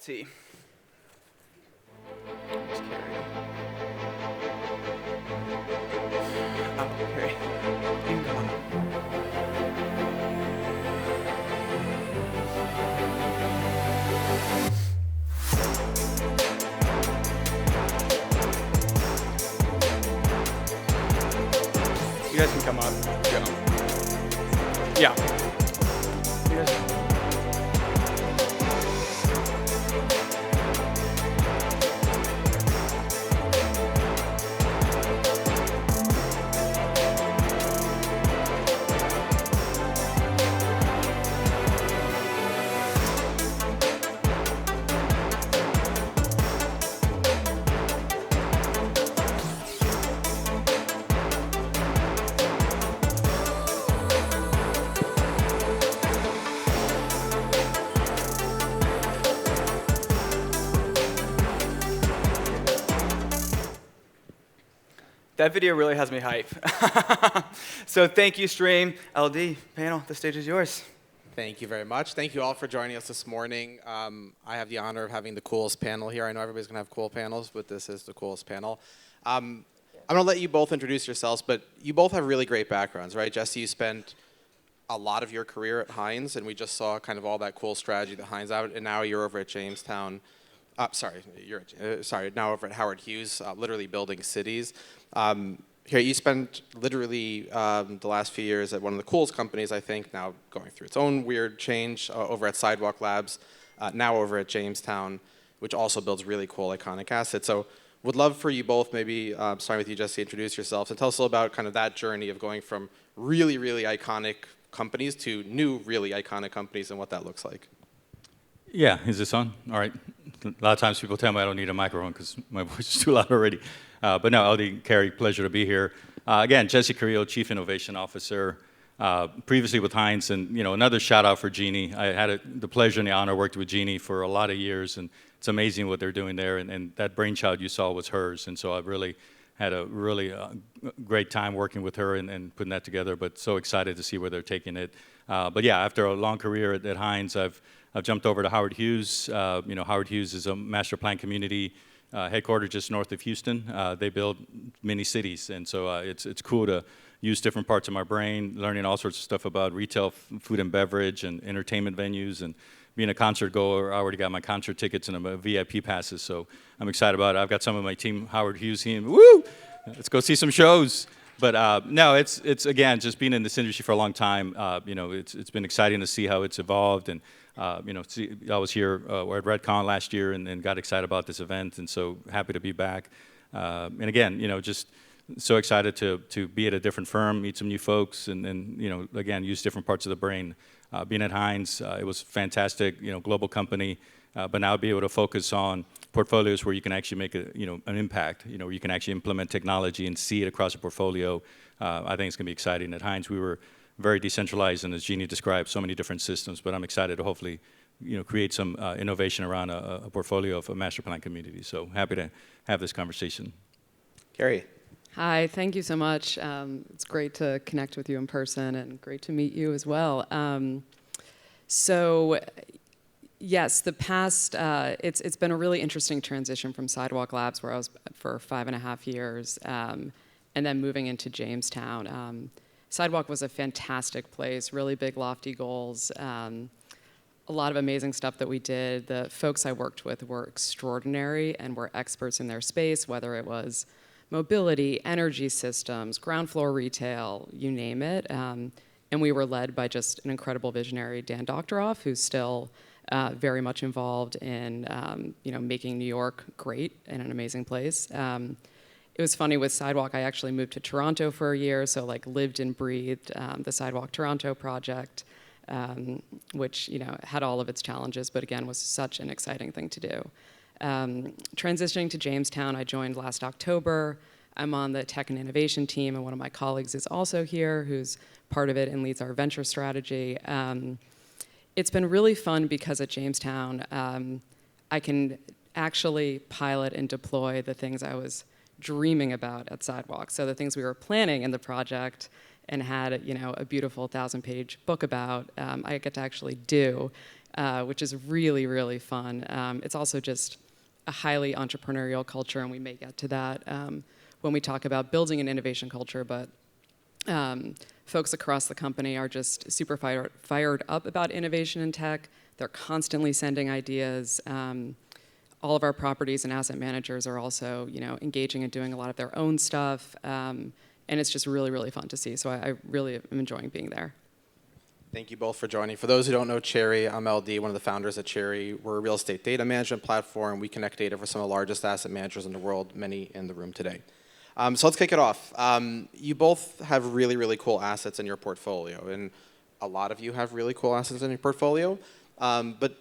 let's see. Where's Carrie? Oh, Carrie. You can come on up. You guys can come up. Yeah. You guys. That video really has me hype. So thank you, stream. LD, panel, the stage is yours. Thank you very much. Thank you all for joining us this morning. I have the honor of having the coolest panel here. I know everybody's going to have cool panels, but this is the coolest panel. I'm going to let you both introduce yourselves, but you both have really great backgrounds, right? Jesse, you spent a lot of your career at Heinz, and we just saw kind of all that cool strategy that Heinz out, and now you're over at Jamestown. Now over at Howard Hughes, literally building cities. Here, you spent literally the last few years at one of the coolest companies, I think, now going through its own weird change over at Sidewalk Labs, now over at Jamestown, which also builds really cool, iconic assets. So would love for you both, maybe starting with you, Jesse, introduce yourselves and tell us a little about kind of that journey of going from really, really iconic companies to new, really iconic companies and what that looks like. Yeah, is this on? All right. A lot of times people tell me I don't need a microphone because my voice is too loud already. But no, LD, Carrie, pleasure to be here. Again, Jesse Carrillo, Chief Innovation Officer, previously with Heinz, and another shout out for Jeannie. I had the pleasure and the honor worked with Jeannie for a lot of years, and it's amazing what they're doing there. And that brainchild you saw was hers, and so I've really had a really great time working with her and putting that together. But so excited to see where they're taking it. But yeah, after a long career at Heinz, I've jumped over to Howard Hughes. Howard Hughes is a master plan community headquartered just north of Houston. They build mini cities, and so it's cool to use different parts of my brain, learning all sorts of stuff about retail, food and beverage, and entertainment venues. And being a concert goer, I already got my concert tickets and my VIP passes, so I'm excited about it. I've got some of my team, Howard Hughes team. Woo! Let's go see some shows. But no, it's again just being in this industry for a long time. It's been exciting to see how it's evolved, and I was here at RETCON last year and got excited about this event, and so happy to be back. And again, just so excited to be at a different firm, meet some new folks, and again use different parts of the brain. Being at Heinz, it was fantastic, global company, but now be able to focus on portfolios where you can actually make an impact, where you can actually implement technology and see it across a portfolio. I think it's going to be exciting. At Heinz, we were very decentralized, and as Jeannie described, so many different systems, but I'm excited to hopefully create some innovation around a portfolio of a master plan community. So happy to have this conversation. Carrie. Hi, thank you so much. It's great to connect with you in person and great to meet you as well. Yes, the past, it's been a really interesting transition from Sidewalk Labs, where I was for 5.5 years, and then moving into Jamestown. Sidewalk was a fantastic place, really big, lofty goals, a lot of amazing stuff that we did. The folks I worked with were extraordinary and were experts in their space, whether it was mobility, energy systems, ground floor retail, you name it. And we were led by just an incredible visionary, Dan Doctoroff, who's still very much involved in making New York great and an amazing place. It was funny with Sidewalk, I actually moved to Toronto for a year, so lived and breathed the Sidewalk Toronto project, which had all of its challenges, but again was such an exciting thing to do. Transitioning to Jamestown, I joined last October. I'm on the tech and innovation team, and one of my colleagues is also here, who's part of it and leads our venture strategy. It's been really fun because at Jamestown, I can actually pilot and deploy the things I was dreaming about at Sidewalk. So the things we were planning in the project and had a beautiful 1,000-page book about, I get to actually do. which is really, really fun. It's also just a highly entrepreneurial culture, and we may get to that when we talk about building an innovation culture, but folks across the company are just super fired up about innovation in tech. They're constantly sending ideas. All of our properties and asset managers are also, engaging and doing a lot of their own stuff, and it's just really, really fun to see. So I really am enjoying being there. Thank you both for joining. For those who don't know Cherre, I'm LD, one of the founders at Cherre. We're a real estate data management platform. We connect data for some of the largest asset managers in the world, many in the room today. So let's kick it off. You both have really, really cool assets in your portfolio, and a lot of you have really cool assets in your portfolio, but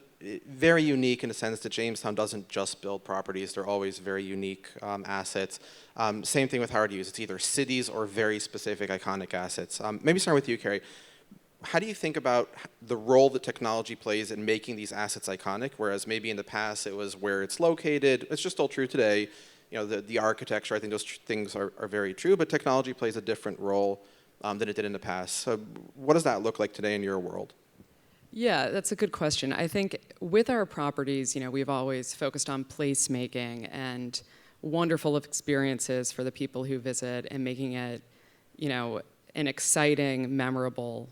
very unique in the sense that Jamestown doesn't just build properties. They're always very unique assets. Same thing with Howard Hughes. It's either cities or very specific iconic assets. Maybe start with you, Carrie. How do you think about the role that technology plays in making these assets iconic, whereas maybe in the past it was where it's located? It's just still true today. The architecture, I think those things are very true, but technology plays a different role than it did in the past. So what does that look like today in your world? Yeah, that's a good question. I think with our properties, we've always focused on placemaking and wonderful experiences for the people who visit and making it, an exciting, memorable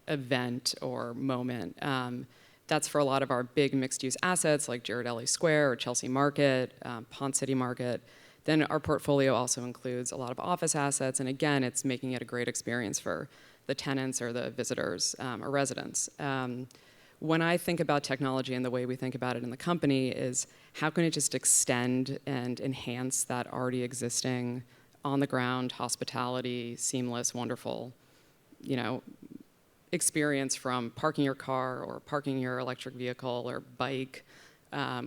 event or moment. That's for a lot of our big mixed-use assets like Ghirardelli Square or Chelsea Market, Pont City Market. Then our portfolio also includes a lot of office assets, and again, it's making it a great experience for the tenants or the visitors or residents. When I think about technology and the way we think about it in the company is how can it just extend and enhance that already existing on-the-ground hospitality, seamless, wonderful, experience from parking your car or parking your electric vehicle or bike,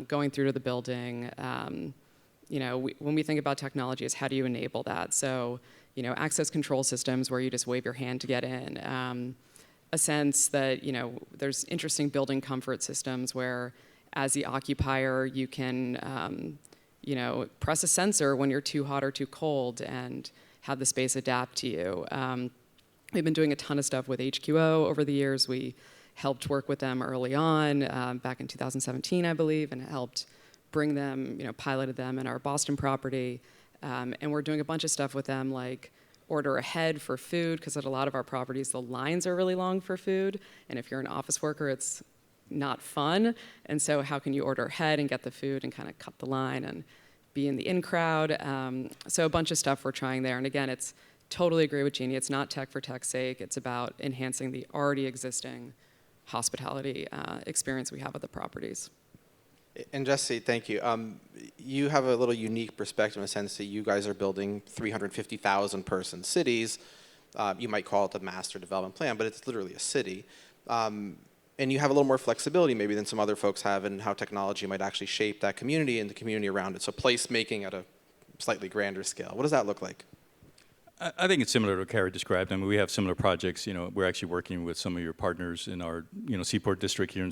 going through to the building. When we think about technology, is how do you enable that? So, access control systems where you just wave your hand to get in. A sense that, there's interesting building comfort systems where as the occupier, you can, press a sensor when you're too hot or too cold and have the space adapt to you. We've been doing a ton of stuff with HQO over the years. We helped work with them early on, back in 2017, I believe, and helped bring them, piloted them in our Boston property. And we're doing a bunch of stuff with them, like order ahead for food, because at a lot of our properties, the lines are really long for food. And if you're an office worker, it's not fun. And so how can you order ahead and get the food and kind of cut the line and be in the in crowd? So a bunch of stuff we're trying there. And again, it's totally agree with Jeannie. It's not tech for tech's sake. It's about enhancing the already existing hospitality experience we have at the properties. And Jesse, thank you. You have a little unique perspective in the sense that you guys are building 350,000 person cities. You might call it the master development plan, but it's literally a city. And you have a little more flexibility maybe than some other folks have in how technology might actually shape that community and the community around it. So placemaking at a slightly grander scale. What does that look like? I think it's similar to what Carrie described. I mean, we have similar projects. We're actually working with some of your partners in our, Seaport District here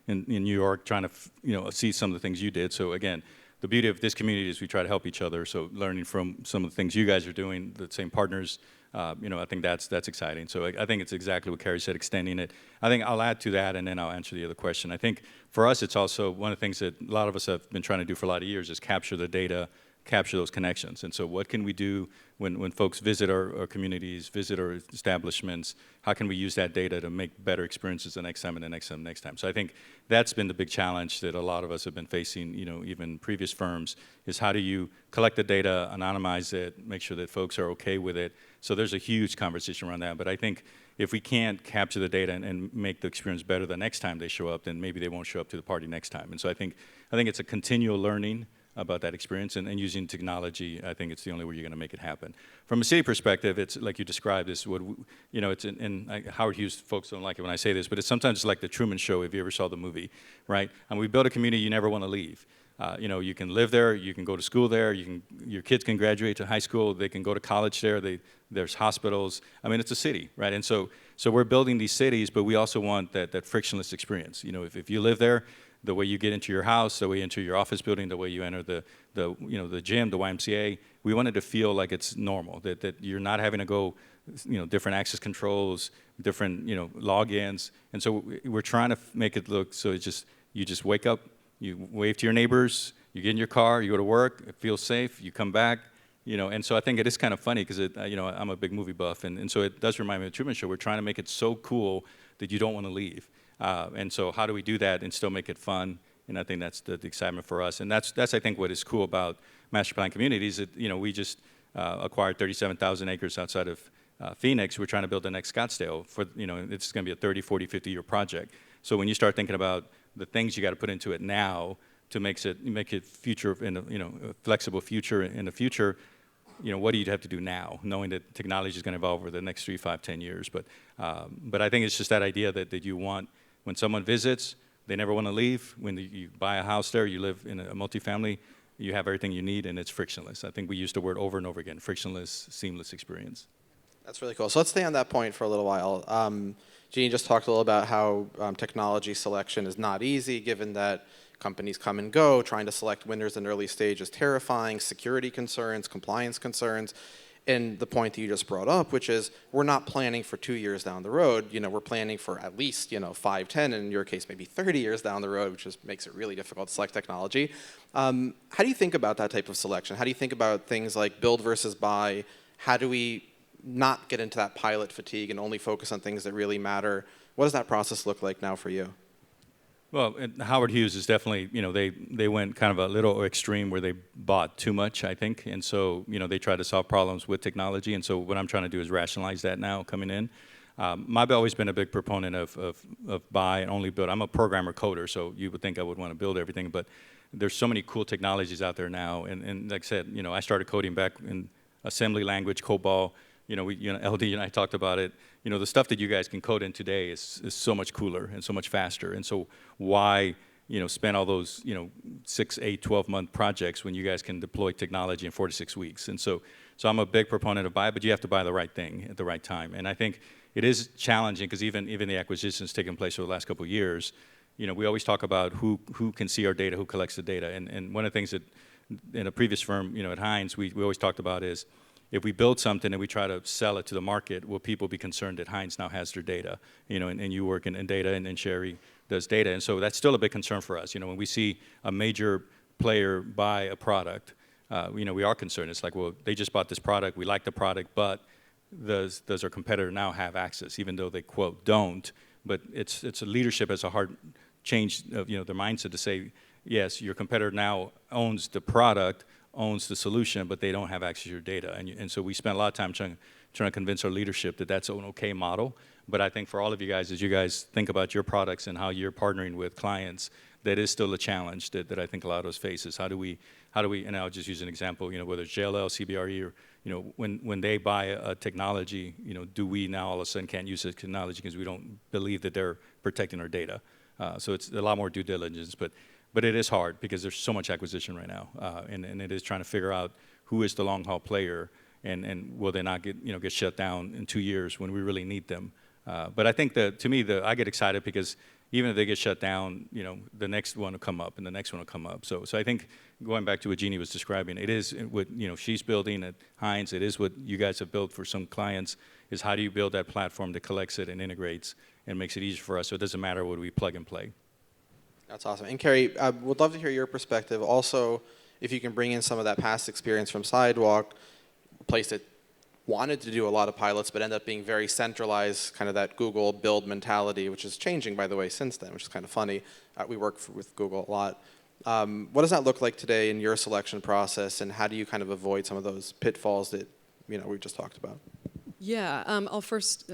in New York, trying to, see some of the things you did. So again, the beauty of this community is we try to help each other. So learning from some of the things you guys are doing, the same partners, I think that's exciting. So I think it's exactly what Carrie said, extending it. I think I'll add to that, and then I'll answer the other question. I think for us, it's also one of the things that a lot of us have been trying to do for a lot of years is capture the data, capture those connections. And so what can we do when folks visit our communities, visit our establishments? How can we use that data to make better experiences the next time and the next time and the next time? So I think that's been the big challenge that a lot of us have been facing, even previous firms, is how do you collect the data, anonymize it, make sure that folks are okay with it. So there's a huge conversation around that. But I think if we can't capture the data and make the experience better the next time they show up, then maybe they won't show up to the party next time. And so I think it's a continual learning about that experience, and using technology, I think it's the only way you're going to make it happen. From a city perspective, it's like you described, it's what, it's Howard Hughes folks don't like it when I say this, but it's sometimes like the Truman Show if you ever saw the movie, right? And we build a community you never want to leave. You can live there, you can go to school there, your kids can graduate to high school, they can go to college there, there's hospitals. I mean, it's a city, right? And so we're building these cities, but we also want that frictionless experience. If you live there, the way you get into your house, the way you enter your office building, the way you enter the gym, the YMCA, we want it to feel like it's normal, that you're not having to go different access controls, different logins, and so we're trying to make it look so you just wake up, you wave to your neighbors, you get in your car, you go to work, it feels safe, you come back, and so I think it is kind of funny because I'm a big movie buff, and so it does remind me of the Truman Show. We're trying to make it so cool that you don't want to leave, and so how do we do that and still make it fun? And I think that's the excitement for us, and that's I think what is cool about master plan communities. That we just acquired 37,000 acres outside of Phoenix. We're trying to build the next Scottsdale for it's going to be a 30, 40, 50-year project. So when you start thinking about the things you got to put into it now to make it future in a flexible future in the future, what do you have to do now, knowing that technology is going to evolve over the next 3, 5, 10 years? But I think it's just that idea that you want when someone visits, they never want to leave. When you buy a house there, you live in a multifamily, you have everything you need, and it's frictionless. I think we use the word over and over again: frictionless, seamless experience. That's really cool. So let's stay on that point for a little while. Jeannie just talked a little about how technology selection is not easy, given that companies come and go. Trying to select winners in early stage is terrifying. Security concerns, compliance concerns, and the point that you just brought up, which is we're not planning for 2 years down the road. We're planning for at least 5, 10, and in your case maybe 30 years down the road, which just makes it really difficult to select technology. How do you think about that type of selection? How do you think about things like build versus buy? How do we not get into that pilot fatigue and only focus on things that really matter? What does that process look like now for you? Well, Howard Hughes is definitely, they went kind of a little extreme where they bought too much, I think, and so, they tried to solve problems with technology, and so what I'm trying to do is rationalize that now coming in. I've always been a big proponent of buy and only build. I'm a programmer coder, so you would think I would want to build everything, but there's so many cool technologies out there now, and like I said, I started coding back in assembly language, COBOL. LD and I talked about it. The stuff that you guys can code in today is so much cooler and so much faster. And so why, spend all those, 6, 8, 12-month projects when you guys can deploy technology in 4 to 6 weeks? And so I'm a big proponent of buy, but you have to buy the right thing at the right time. And I think it is challenging because even the acquisitions taking place over the last couple of years, we always talk about who can see our data, who collects the data. And one of the things that in a previous firm, at Hines, we always talked about is, if we build something and we try to sell it to the market, will people be concerned that Hines now has their data? And you work in data, and Cherre does data, and so that's still a big concern for us. When we see a major player buy a product, we are concerned. It's like, well, they just bought this product, we like the product, but does our competitor now have access, even though they quote don't? But it's a leadership as a hard change of their mindset to say, yes, your competitor now owns the product, owns the solution, but they don't have access to your data. And so we spent a lot of time trying to convince our leadership that that's an okay model. But I think for all of you guys, as you guys think about your products and how you're partnering with clients, that is still a challenge that I think a lot of us face is how do we, and I'll just use an example, whether it's JLL, CBRE, or, when they buy a technology, do we now all of a sudden can't use the technology because we don't believe that they're protecting our data? So it's a lot more due diligence, but it is hard because there's so much acquisition right now, and it is trying to figure out who is the long haul player, and will they not get shut down in 2 years when we really need them? But I think that to me, I get excited because even if they get shut down, the next one will come up and the next one will come up. So I think going back to what Jeannie was describing, it is what she's building at Hines. It is what you guys have built for some clients. Is how do you build that platform that collects it and integrates and makes it easier for us? So it doesn't matter what we plug and play. That's awesome. And Carrie, I would love to hear your perspective. Also, if you can bring in some of that past experience from Sidewalk, a place that wanted to do a lot of pilots but ended up being very centralized, kind of that Google build mentality, which is changing, by the way, since then, which is kind of funny. We work with Google a lot. What does that look like today in your selection process, and how do you kind of avoid some of those pitfalls that we just talked about? Yeah, I'll first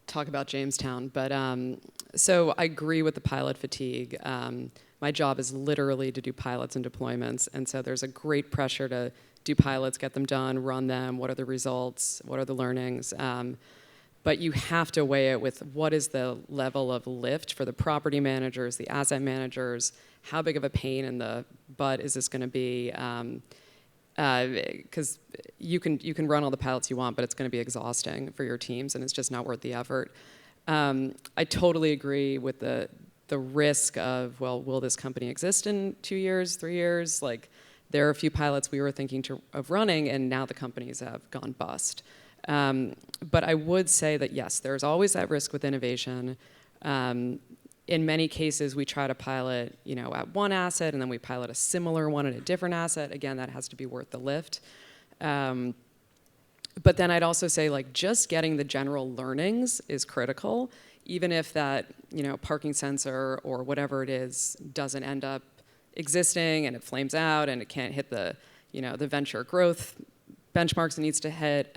talk about Jamestown, but so I agree with the pilot fatigue. My job is literally to do pilots and deployments, and so there's a great pressure to do pilots, get them done, run them, what are the results, what are the learnings, but you have to weigh it with what is the level of lift for the property managers, the asset managers, how big of a pain in the butt is this going to be, because you can run all the pilots you want, but it's going to be exhausting for your teams, and it's just not worth the effort. I totally agree with the risk of, well, will this company exist in 2 years, 3 years? Like, there are a few pilots we were thinking of running, and now the companies have gone bust. But I would say that yes, there's always that risk with innovation. In many cases, we try to pilot, at one asset, and then we pilot a similar one at a different asset. Again, that has to be worth the lift. But then I'd also say, just getting the general learnings is critical, even if that, parking sensor or whatever it is doesn't end up existing and it flames out and it can't hit the, the venture growth benchmarks it needs to hit.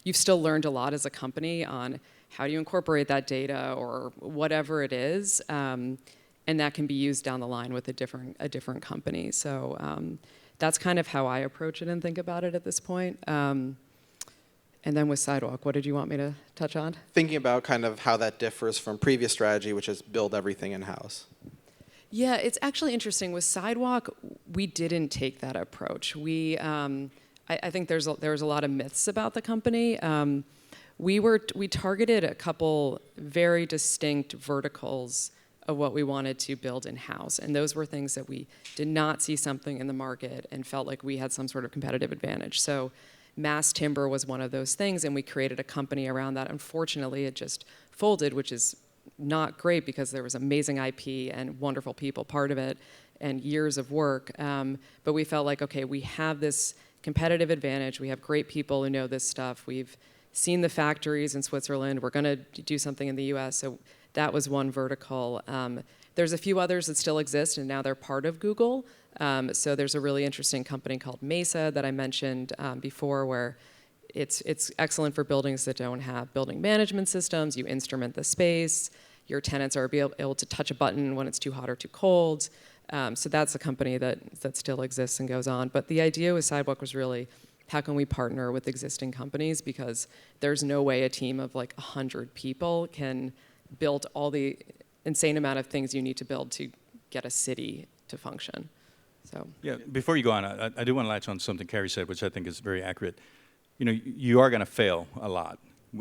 You've still learned a lot as a company on how do you incorporate that data or whatever it is, and that can be used down the line with a different company. So that's kind of how I approach it and think about it at this point. And then with Sidewalk, what did you want me to touch on? Thinking about kind of how that differs from previous strategy, which is build everything in-house. Yeah, it's actually interesting. With Sidewalk, we didn't take that approach. I think there was a lot of myths about the company. We targeted a couple very distinct verticals of what we wanted to build in-house, and those were things that we did not see something in the market and felt like we had some sort of competitive advantage. So mass timber was one of those things, and we created a company around that. Unfortunately, it just folded, which is not great because there was amazing IP and wonderful people part of it and years of work. But we felt like, okay, we have this competitive advantage. We have great people who know this stuff. We've seen the factories in Switzerland. We're going to do something in the US. So that was one vertical. There's a few others that still exist, and now they're part of Google. So there's a really interesting company called Mesa that I mentioned before, where it's excellent for buildings that don't have building management systems. You instrument the space. Your tenants are able to touch a button when it's too hot or too cold. So that's a company that still exists and goes on. But the idea with Sidewalk was really, how can we partner with existing companies? Because there's no way a team of 100 people can build all the insane amount of things you need to build to get a city to function. So yeah, before you go on, I do want to latch on something Carrie said, which I think is very accurate. You are going to fail a lot,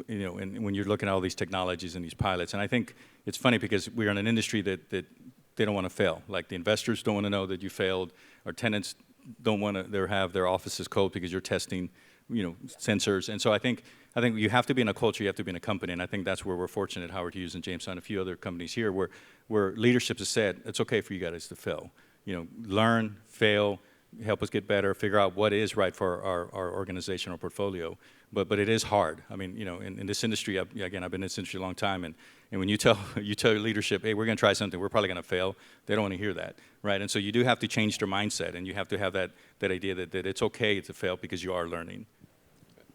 and when you're looking at all these technologies and these pilots. And I think it's funny because we're in an industry that they don't want to fail. Like the investors don't want to know that you failed. Our tenants don't want to have their offices cold because you're testing, sensors. And so I think you have to be in a culture, you have to be in a company, and I think that's where we're fortunate, Howard Hughes and Jamestown, a few other companies here, where leadership has said, it's okay for you guys to fail. Learn, fail, help us get better, figure out what is right for our organization or portfolio. But it is hard. I mean, in this industry, again, I've been in this industry a long time, and when you tell leadership, hey, we're going to try something, we're probably going to fail, they don't want to hear that, right? And so you do have to change their mindset, and you have to have that idea that it's okay to fail because you are learning.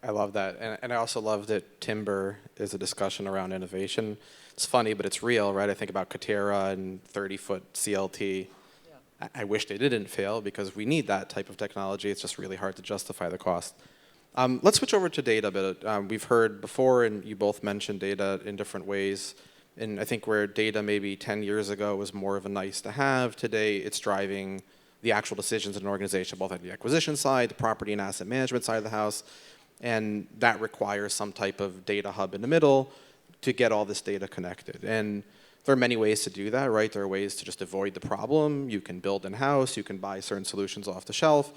I love that. And I also love that timber is a discussion around innovation. It's funny, but it's real, right? I think about Katera and 30-foot CLT. Yeah. I wish they didn't fail because we need that type of technology. It's just really hard to justify the cost. Let's switch over to data a bit. We've heard before, and you both mentioned data in different ways. And I think where data maybe 10 years ago was more of a nice to have, today it's driving the actual decisions in an organization, both on the acquisition side, the property and asset management side of the house. And that requires some type of data hub in the middle to get all this data connected. And there are many ways to do that, right? There are ways to just avoid the problem. You can build in-house. You can buy certain solutions off the shelf.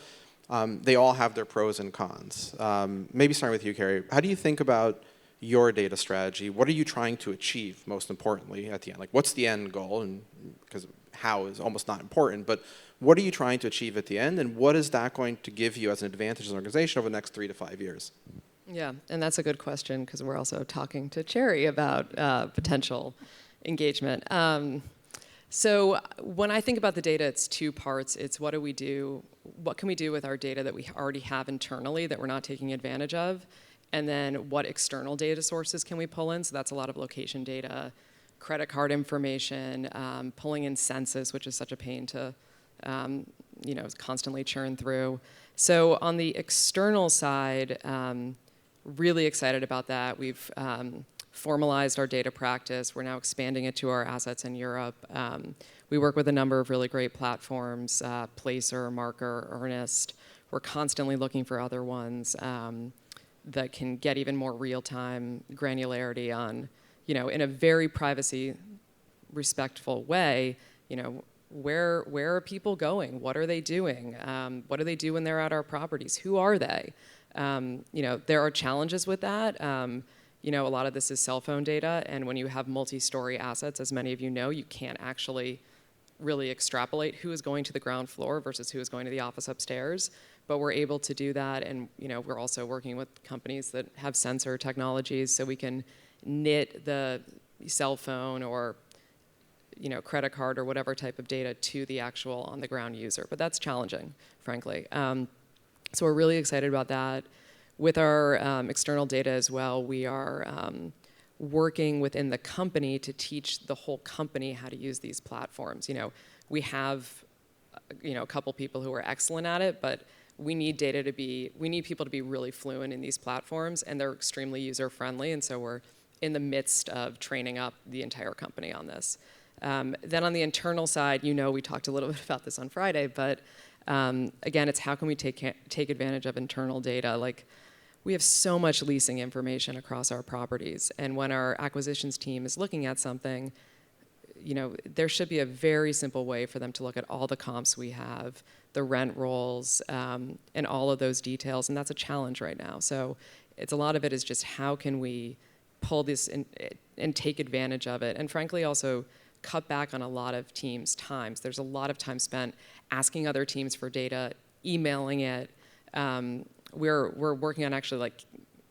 They all have their pros and cons. Maybe starting with you, Carrie. How do you think about your data strategy? What are you trying to achieve, most importantly, at the end? What's the end goal? And because how is almost not important, but what are you trying to achieve at the end, and what is that going to give you as an advantage as an organization over the next 3 to 5 years? Yeah, and that's a good question because we're also talking to Cherre about potential engagement. So when I think about the data, it's two parts. It's what can we do with our data that we already have internally that we're not taking advantage of, and then what external data sources can we pull in? So that's a lot of location data, credit card information, pulling in census, which is such a pain to constantly churn through. So on the external side, really excited about that. We've formalized our data practice. We're now expanding it to our assets in Europe. We work with a number of really great platforms, Placer, Marker, Earnest. We're constantly looking for other ones that can get even more real-time granularity on, in a very privacy respectful way, where are people going? What are they doing? What do they do when they're at our properties? Who are they? There are challenges with that. A lot of this is cell phone data, and when you have multi-story assets, as many of you know, you can't actually really extrapolate who is going to the ground floor versus who is going to the office upstairs. But we're able to do that, and we're also working with companies that have sensor technologies, so we can knit the cell phone or credit card or whatever type of data to the actual on-the-ground user. But that's challenging, frankly. So we're really excited about that. With our external data as well, we are working within the company to teach the whole company how to use these platforms. We have a couple people who are excellent at it, but we need people to be really fluent in these platforms, and they're extremely user-friendly, and so we're in the midst of training up the entire company on this. Then on the internal side, we talked a little bit about this on Friday, but again, it's how can we take advantage of internal data? Like, we have so much leasing information across our properties, and when our acquisitions team is looking at something, there should be a very simple way for them to look at all the comps we have, the rent rolls, and all of those details, and that's a challenge right now. So a lot of it is just how can we pull this in and take advantage of it, and frankly also cut back on a lot of teams' times. There's a lot of time spent asking other teams for data, emailing it. We're working on actually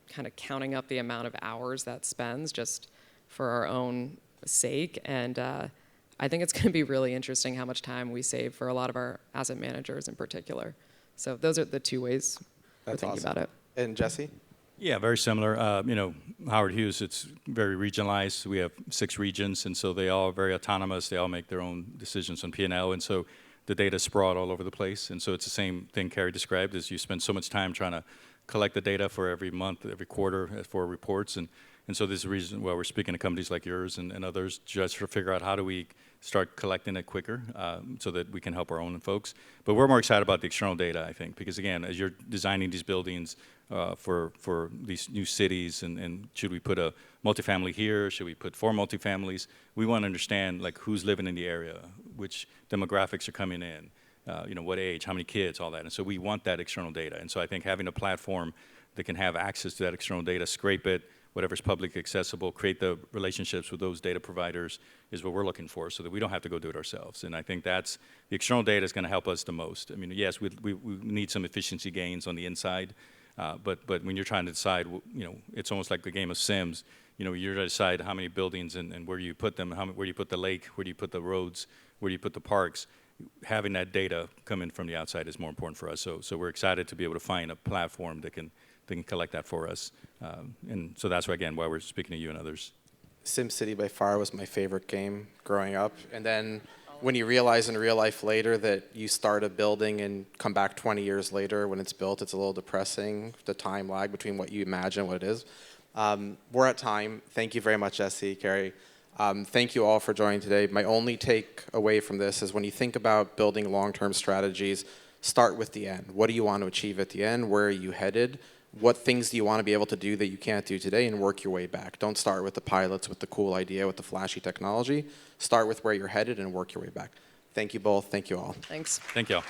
kind of counting up the amount of hours that spends just for our own sake, and I think it's going to be really interesting how much time we save for a lot of our asset managers in particular. So those are the two ways we're thinking about it. And Jesse? Yeah, very similar. Howard Hughes, it's very regionalized. We have 6 regions, and so they all are very autonomous. They all make their own decisions on P&L, and so the data is sprawled all over the place. And so it's the same thing Carrie described, is you spend so much time trying to collect the data for every month, every quarter, for reports. And so there's a reason why we're speaking to companies like yours and others just to figure out how do we start collecting it quicker so that we can help our own folks. But we're more excited about the external data, I think, because again, as you're designing these buildings for these new cities, and should we put a multifamily here? Should we put 4 multifamilies? We want to understand who's living in the area, which demographics are coming in, what age, how many kids, all that. And so we want that external data. And so I think having a platform that can have access to that external data, scrape it, whatever's publicly accessible, create the relationships with those data providers is what we're looking for, so that we don't have to go do it ourselves. And I think the external data is going to help us the most. I mean, yes, we need some efficiency gains on the inside, but when you're trying to decide, it's almost like the game of Sims. You're trying to decide how many buildings and where do you put them, where do you put the lake, where do you put the roads, where do you put the parks. Having that data come in from the outside is more important for us. So we're excited to be able to find a platform that can collect that for us. And so that's why we're speaking to you and others. SimCity by far was my favorite game growing up. And then when you realize in real life later that you start a building and come back 20 years later when it's built, it's a little depressing, the time lag between what you imagine and what it is. We're at time. Thank you very much, Jesse, Carrie. Thank you all for joining today. My only take away from this is when you think about building long-term strategies, start with the end. What do you want to achieve at the end? Where are you headed? What things do you want to be able to do that you can't do today, and work your way back? Don't start with the pilots, with the cool idea, with the flashy technology. Start with where you're headed and work your way back. Thank you both. Thank you all. Thanks. Thank you all.